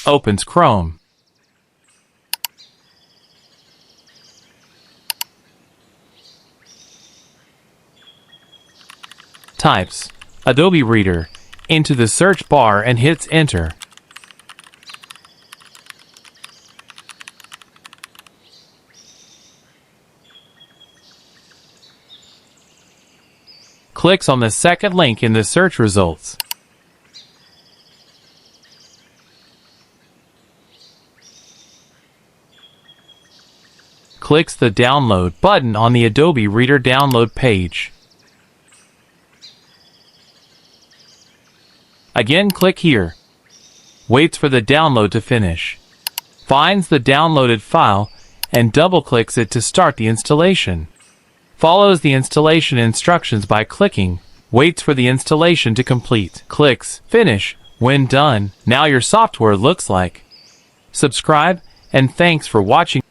Opens Chrome. Types Adobe Reader into the search bar and hits Enter. Clicks on the second link in the search results. Clicks the Download button on the Adobe Reader download page. Again, click here. Waits for the download to finish. Finds the downloaded file and double-clicks it to start the installation. Follows the installation instructions by clicking. Waits for the installation to complete. Clicks Finish when done. Now your software looks like. Subscribe, and thanks for watching.